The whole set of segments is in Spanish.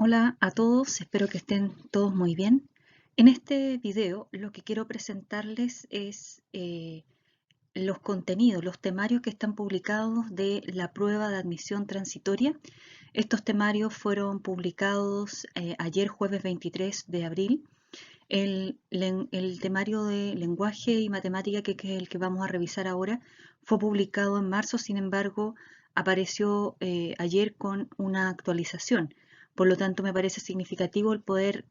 Hola a todos, espero que estén todos muy bien. En este video lo que quiero presentarles es los contenidos, los temarios que están publicados de la prueba de admisión transitoria. Estos temarios fueron publicados ayer jueves 23 de abril. El temario de lenguaje y matemática, que es el que vamos a revisar ahora, fue publicado en marzo, sin embargo, apareció ayer con una actualización. Por lo tanto, me parece significativo el poder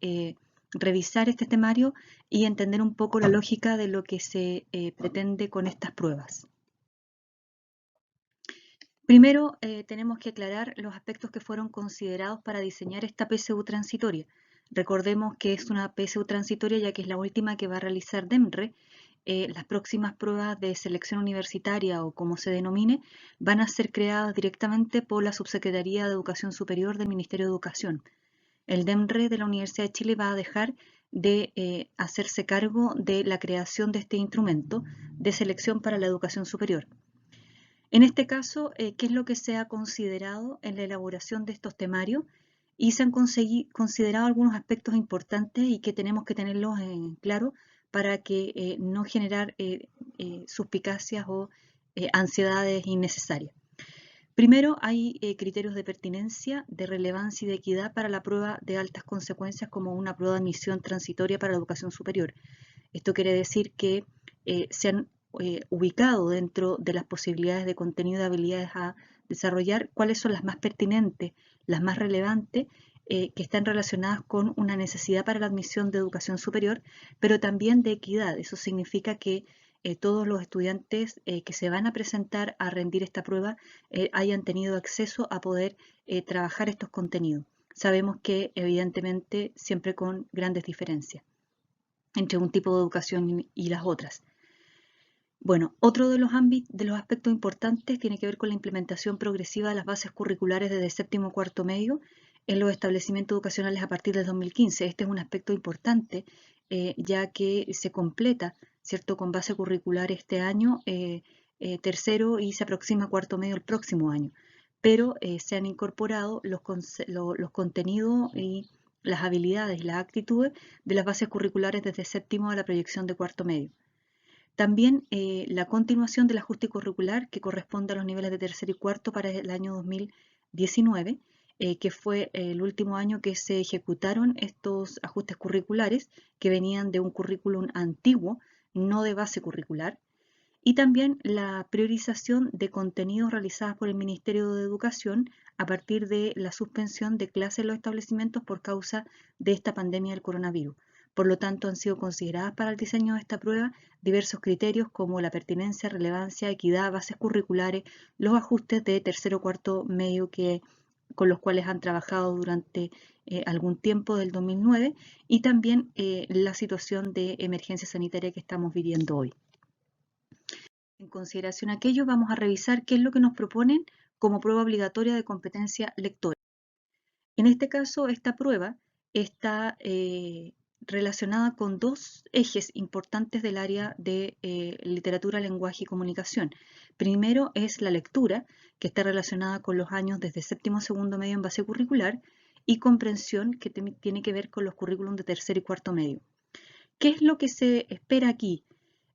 revisar este temario y entender un poco la lógica de lo que se pretende con estas pruebas. Primero, tenemos que aclarar los aspectos que fueron considerados para diseñar esta PSU transitoria. Recordemos que es una PSU transitoria ya que es la última que va a realizar DEMRE. Las próximas pruebas de selección universitaria o como se denomine van a ser creadas directamente por la Subsecretaría de Educación Superior del Ministerio de Educación. El DEMRE de la Universidad de Chile va a dejar de hacerse cargo de la creación de este instrumento de selección para la educación superior. En este caso, ¿qué es lo que se ha considerado en la elaboración de estos temarios? Y se han considerado algunos aspectos importantes y que tenemos que tenerlos en claro para que no generar suspicacias o ansiedades innecesarias. Primero, hay criterios de pertinencia, de relevancia y de equidad para la prueba de altas consecuencias como una prueba de admisión transitoria para la educación superior. Esto quiere decir que se han ubicado dentro de las posibilidades de contenido de habilidades a desarrollar cuáles son las más pertinentes, las más relevantes, que están relacionadas con una necesidad para la admisión de educación superior, pero también de equidad. Eso significa que todos los estudiantes que se van a presentar a rendir esta prueba hayan tenido acceso a poder trabajar estos contenidos. Sabemos que evidentemente siempre con grandes diferencias entre un tipo de educación y las otras. Bueno, otro de los aspectos importantes tiene que ver con la implementación progresiva de las bases curriculares desde séptimo cuarto medio en los establecimientos educacionales a partir del 2015. Este es un aspecto importante ya que se completa, ¿cierto?, con base curricular este año tercero y se aproxima cuarto medio el próximo año. Pero se han incorporado los contenidos y las habilidades y las actitudes de las bases curriculares desde séptimo a la proyección de cuarto medio. También la continuación del ajuste curricular que corresponde a los niveles de tercero y cuarto para el año 2019, que fue el último año que se ejecutaron estos ajustes curriculares que venían de un currículum antiguo, no de base curricular. Y también la priorización de contenidos realizados por el Ministerio de Educación a partir de la suspensión de clases en los establecimientos por causa de esta pandemia del coronavirus. Por lo tanto, han sido consideradas para el diseño de esta prueba diversos criterios como la pertinencia, relevancia, equidad, bases curriculares, los ajustes de tercero o cuarto medio con los cuales han trabajado durante algún tiempo del 2009 y también la situación de emergencia sanitaria que estamos viviendo hoy. En consideración a aquello, vamos a revisar qué es lo que nos proponen como prueba obligatoria de competencia lectora. En este caso, esta prueba está relacionada con dos ejes importantes del área de literatura, lenguaje y comunicación. Primero es la lectura, que está relacionada con los años desde séptimo a segundo medio en base curricular, y comprensión, que tiene que ver con los currículums de tercer y cuarto medio. ¿Qué es lo que se espera aquí?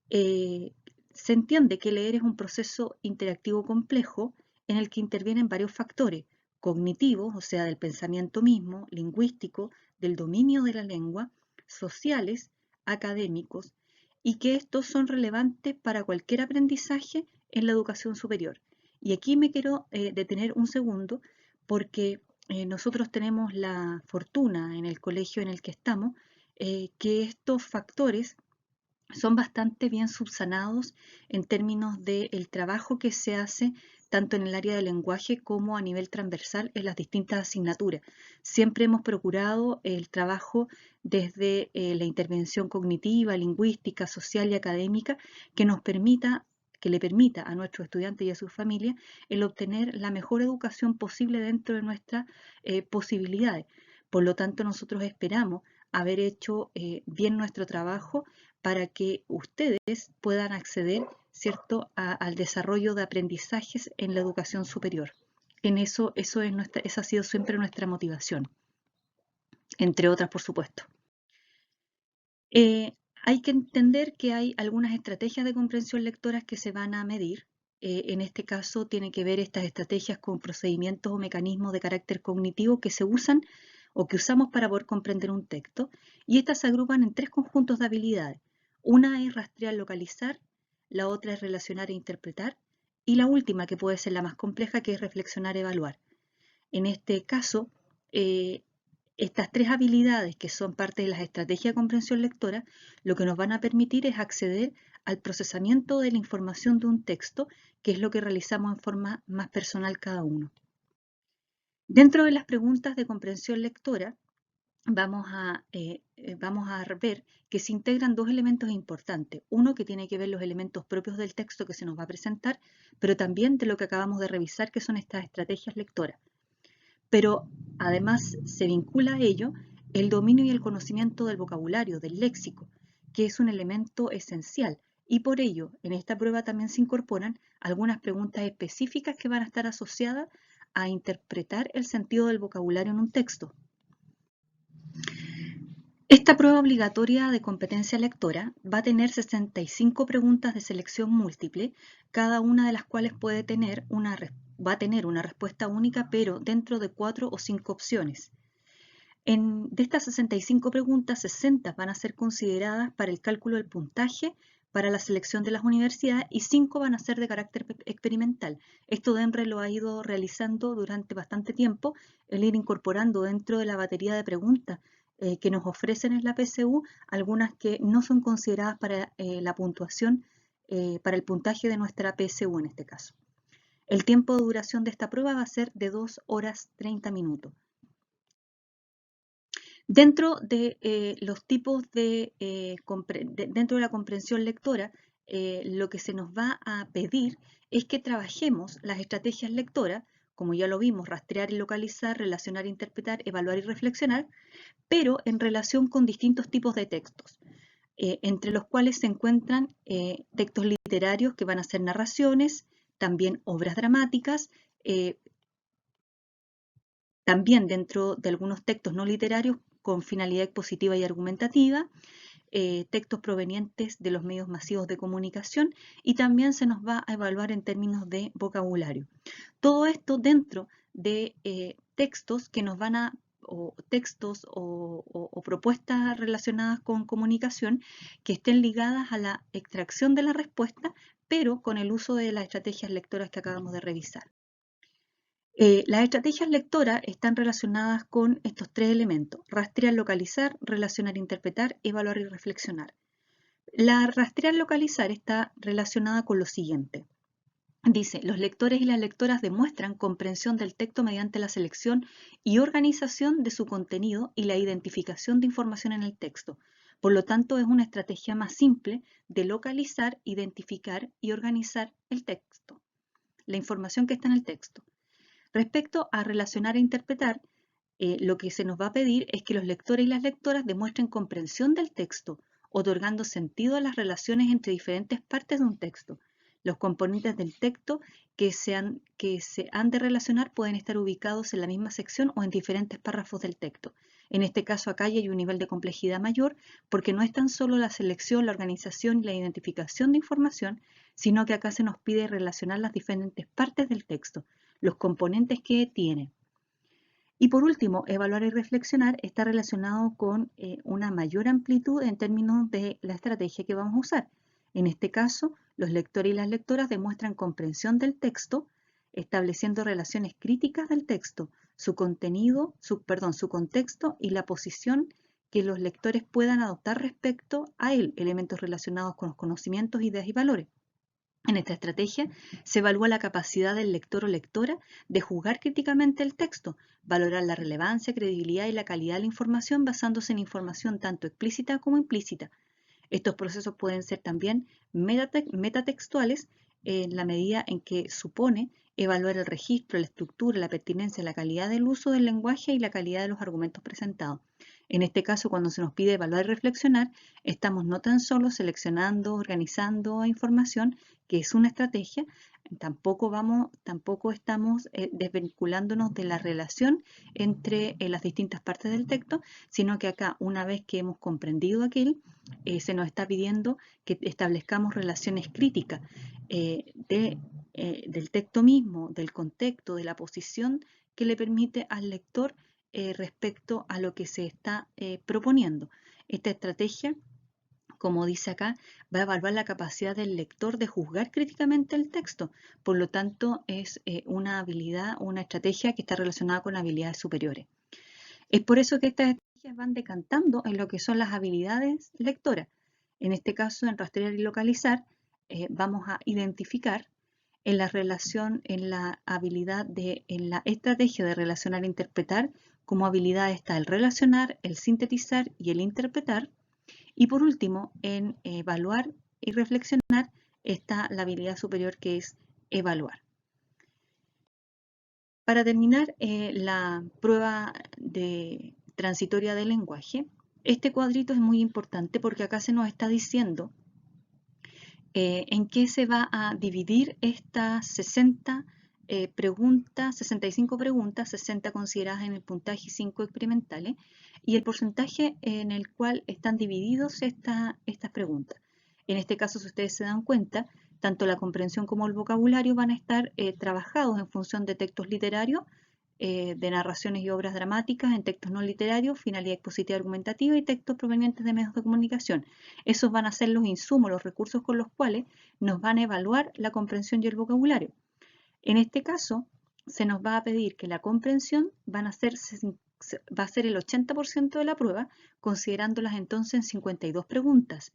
Se entiende que leer es un proceso interactivo complejo en el que intervienen varios factores cognitivos, o sea, del pensamiento mismo, lingüístico, del dominio de la lengua, sociales, académicos, y que estos son relevantes para cualquier aprendizaje en la educación superior. Y aquí me quiero detener un segundo porque nosotros tenemos la fortuna en el colegio en el que estamos que estos factores son bastante bien subsanados en términos del trabajo que se hace tanto en el área del lenguaje como a nivel transversal en las distintas asignaturas. Siempre hemos procurado el trabajo desde la intervención cognitiva, lingüística, social y académica que le permita a nuestros estudiantes y a sus familias el obtener la mejor educación posible dentro de nuestras posibilidades. Por lo tanto, nosotros esperamos haber hecho bien nuestro trabajo para que ustedes puedan acceder, ¿cierto?, al desarrollo de aprendizajes en la educación superior. Esa ha sido siempre nuestra motivación. entre otras, por supuesto. Hay que entender que hay algunas estrategias de comprensión lectoras que se van a medir. En este caso, tiene que ver estas estrategias con procedimientos o mecanismos de carácter cognitivo que se usan o que usamos para poder comprender un texto. Y estas se agrupan en tres conjuntos de habilidades. Una es rastrear, localizar, la otra es relacionar e interpretar, y la última, que puede ser la más compleja, que es reflexionar, evaluar. En este caso, estas tres habilidades, que son parte de las estrategias de comprensión lectora, lo que nos van a permitir es acceder al procesamiento de la información de un texto, que es lo que realizamos en forma más personal cada uno. Dentro de las preguntas de comprensión lectora, vamos a ver que se integran dos elementos importantes. Uno, que tiene que ver los elementos propios del texto que se nos va a presentar, pero también de lo que acabamos de revisar, que son estas estrategias lectoras. Pero además se vincula a ello el dominio y el conocimiento del vocabulario, del léxico, que es un elemento esencial. Y por ello, en esta prueba también se incorporan algunas preguntas específicas que van a estar asociadas a interpretar el sentido del vocabulario en un texto. Esta prueba obligatoria de competencia lectora va a tener 65 preguntas de selección múltiple, cada una de las cuales va a tener una respuesta única, pero dentro de 4 o 5 opciones. De estas 65 preguntas, 60 van a ser consideradas para el cálculo del puntaje para la selección de las universidades y 5 van a ser de carácter experimental. Esto DEMRE lo ha ido realizando durante bastante tiempo, el ir incorporando dentro de la batería de preguntas que nos ofrecen en la PSU, algunas que no son consideradas para la puntuación, para el puntaje de nuestra PSU en este caso. El tiempo de duración de esta prueba va a ser de 2 horas 30 minutos. Dentro de los tipos dentro de la comprensión lectora, lo que se nos va a pedir es que trabajemos las estrategias lectoras, como ya lo vimos, rastrear y localizar, relacionar, interpretar, evaluar y reflexionar, pero en relación con distintos tipos de textos, entre los cuales se encuentran textos literarios que van a ser narraciones, también obras dramáticas, también dentro de algunos textos no literarios con finalidad expositiva y argumentativa, textos provenientes de los medios masivos de comunicación, y también se nos va a evaluar en términos de vocabulario. Todo esto dentro de textos que nos van a o textos o propuestas relacionadas con comunicación que estén ligadas a la extracción de la respuesta, pero con el uso de las estrategias lectoras que acabamos de revisar. Las estrategias lectoras están relacionadas con estos tres elementos: rastrear, localizar, relacionar, interpretar, evaluar y reflexionar. La rastrear, localizar está relacionada con lo siguiente. Dice, los lectores y las lectoras demuestran comprensión del texto mediante la selección y organización de su contenido y la identificación de información en el texto. Por lo tanto, es una estrategia más simple de localizar, identificar y organizar el texto, la información que está en el texto. Respecto a relacionar e interpretar, lo que se nos va a pedir es que los lectores y las lectoras demuestren comprensión del texto, otorgando sentido a las relaciones entre diferentes partes de un texto. Los componentes del texto que se han de relacionar pueden estar ubicados en la misma sección o en diferentes párrafos del texto. En este caso acá ya hay un nivel de complejidad mayor, porque no es tan solo la selección, la organización y la identificación de información, sino que acá se nos pide relacionar las diferentes partes del texto, los componentes que tiene. Y por último, evaluar y reflexionar está relacionado con una mayor amplitud en términos de la estrategia que vamos a usar. En este caso, los lectores y las lectoras demuestran comprensión del texto, estableciendo relaciones críticas del texto, su contenido, su contexto y la posición que los lectores puedan adoptar respecto a él, elementos relacionados con los conocimientos, ideas y valores. En esta estrategia se evalúa la capacidad del lector o lectora de juzgar críticamente el texto, valorar la relevancia, credibilidad y la calidad de la información basándose en información tanto explícita como implícita. Estos procesos pueden ser también metatextuales en la medida en que supone evaluar el registro, la estructura, la pertinencia, la calidad del uso del lenguaje y la calidad de los argumentos presentados. En este caso, cuando se nos pide evaluar y reflexionar, estamos no tan solo seleccionando, organizando información, que es una estrategia, tampoco estamos desvinculándonos de la relación entre las distintas partes del texto, sino que acá, una vez que hemos comprendido se nos está pidiendo que establezcamos relaciones críticas del texto mismo, del contexto, de la posición que le permite al lector respecto a lo que se está proponiendo. Esta estrategia, como dice acá, va a evaluar la capacidad del lector de juzgar críticamente el texto. Por lo tanto, es una habilidad, una estrategia que está relacionada con habilidades superiores. Es por eso que estas estrategias van decantando en lo que son las habilidades lectoras. En este caso, en rastrear y localizar, vamos a identificar en la relación, en la estrategia de relacionar e interpretar, como habilidad está el relacionar, el sintetizar y el interpretar. Y por último, en evaluar y reflexionar está la habilidad superior, que es evaluar. Para terminar la prueba transitoria del lenguaje, este cuadrito es muy importante porque acá se nos está diciendo en qué se va a dividir estas 65 preguntas, 60 consideradas en el puntaje y 5 experimentales, y el porcentaje en el cual están divididos estas preguntas. En este caso, si ustedes se dan cuenta, tanto la comprensión como el vocabulario van a estar trabajados en función de textos literarios, de narraciones y obras dramáticas, en textos no literarios, finalidad expositiva argumentativa y textos provenientes de medios de comunicación. Esos van a ser los insumos, los recursos con los cuales nos van a evaluar la comprensión y el vocabulario. En este caso, se nos va a pedir que la comprensión va a ser el 80% de la prueba, considerándolas entonces en 52 preguntas,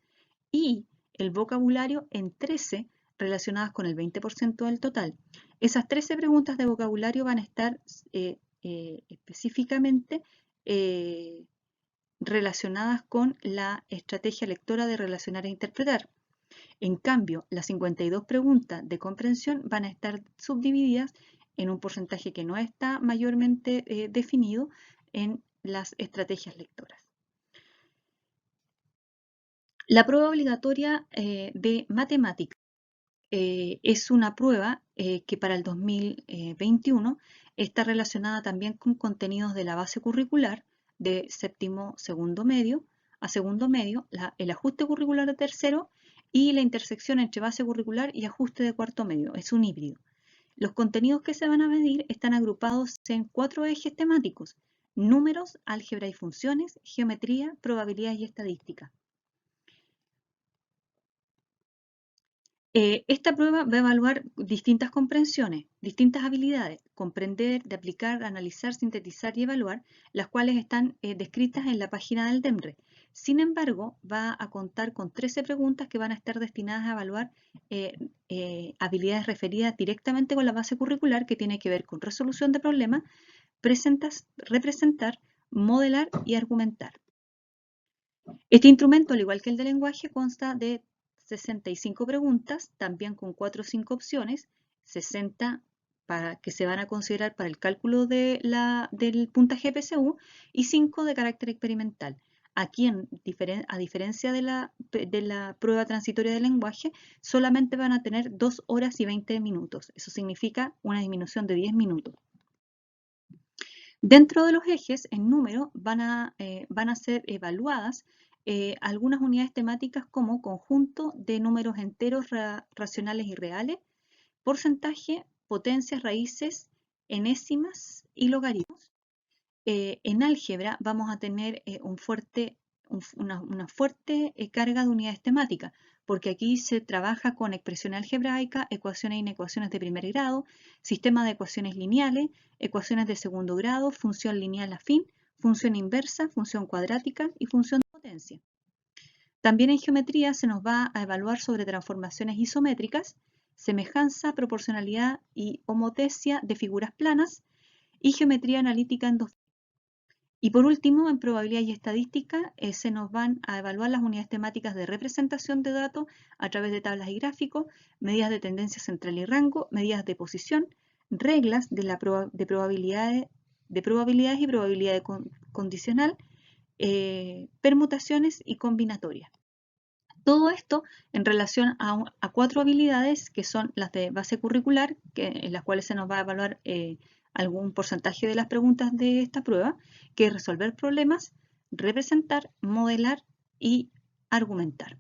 y el vocabulario en 13 relacionadas con el 20% del total. Esas 13 preguntas de vocabulario van a estar específicamente relacionadas con la estrategia lectora de relacionar e interpretar. En cambio, las 52 preguntas de comprensión van a estar subdivididas en un porcentaje que no está mayormente definido en las estrategias lectoras. La prueba obligatoria de matemáticas es una prueba que para el 2021 está relacionada también con contenidos de la base curricular de séptimo segundo medio, el ajuste curricular de tercero y la intersección entre base curricular y ajuste de cuarto medio. Es un híbrido. Los contenidos que se van a medir están agrupados en 4 ejes temáticos: números, álgebra y funciones, geometría, probabilidad y estadística. Esta prueba va a evaluar distintas comprensiones, distintas habilidades: comprender, de aplicar, analizar, sintetizar y evaluar, las cuales están descritas en la página del DEMRE. Sin embargo, va a contar con 13 preguntas que van a estar destinadas a evaluar habilidades referidas directamente con la base curricular, que tiene que ver con resolución de problemas, representar, modelar y argumentar. Este instrumento, al igual que el de lenguaje, consta de 65 preguntas, también con 4 o 5 opciones, 60 que se van a considerar para el cálculo del puntaje PSU y 5 de carácter experimental. Aquí, a diferencia de la prueba transitoria de lenguaje, solamente van a tener 2 horas y 20 minutos. Eso significa una disminución de 10 minutos. Dentro de los ejes, en número, van a ser evaluadas algunas unidades temáticas como conjunto de números enteros racionales y reales, porcentaje, potencias, raíces, enésimas y logaritmos. En álgebra vamos a tener una fuerte carga de unidades temáticas, porque aquí se trabaja con expresión algebraica, ecuaciones e inecuaciones de primer grado, sistema de ecuaciones lineales, ecuaciones de segundo grado, función lineal afín, función inversa, función cuadrática y función de potencia. También en geometría se nos va a evaluar sobre transformaciones isométricas, semejanza, proporcionalidad y homotecia de figuras planas y geometría analítica en 2D. Y por último, en probabilidad y estadística se nos van a evaluar las unidades temáticas de representación de datos a través de tablas y gráficos, medidas de tendencia central y rango, medidas de posición, reglas de probabilidades y probabilidad condicional, permutaciones y combinatorias. Todo esto en relación a 4 habilidades que son las de base curricular, en las cuales se nos va a evaluar algún porcentaje de las preguntas de esta prueba, que es resolver problemas, representar, modelar y argumentar.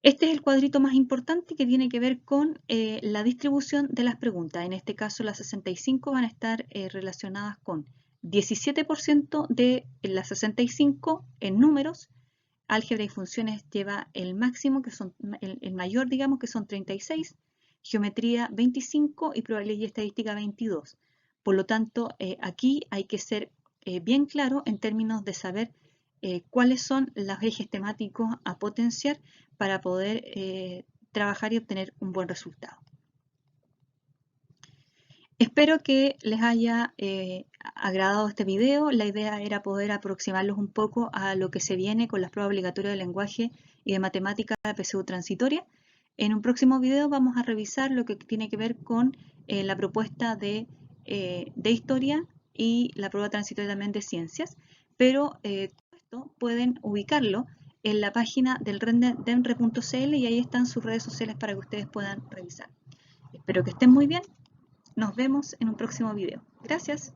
Este es el cuadrito más importante que tiene que ver con la distribución de las preguntas. En este caso, las 65 van a estar relacionadas con 17% de las 65 en números. Álgebra y funciones lleva el máximo, que son el mayor, digamos, que son 36, geometría 25 y probabilidad y estadística 22. Por lo tanto, aquí hay que ser bien claro en términos de saber cuáles son los ejes temáticos a potenciar para poder trabajar y obtener un buen resultado. Espero que les haya agradado este video. La idea era poder aproximarlos un poco a lo que se viene con las pruebas obligatorias de lenguaje y de matemática de PSU transitoria. En un próximo video vamos a revisar lo que tiene que ver con la propuesta de historia y la prueba transitoria también de ciencias, pero todo esto pueden ubicarlo en la página del demre.cl y ahí están sus redes sociales para que ustedes puedan revisar. Espero que estén muy bien. Nos vemos en un próximo video. Gracias.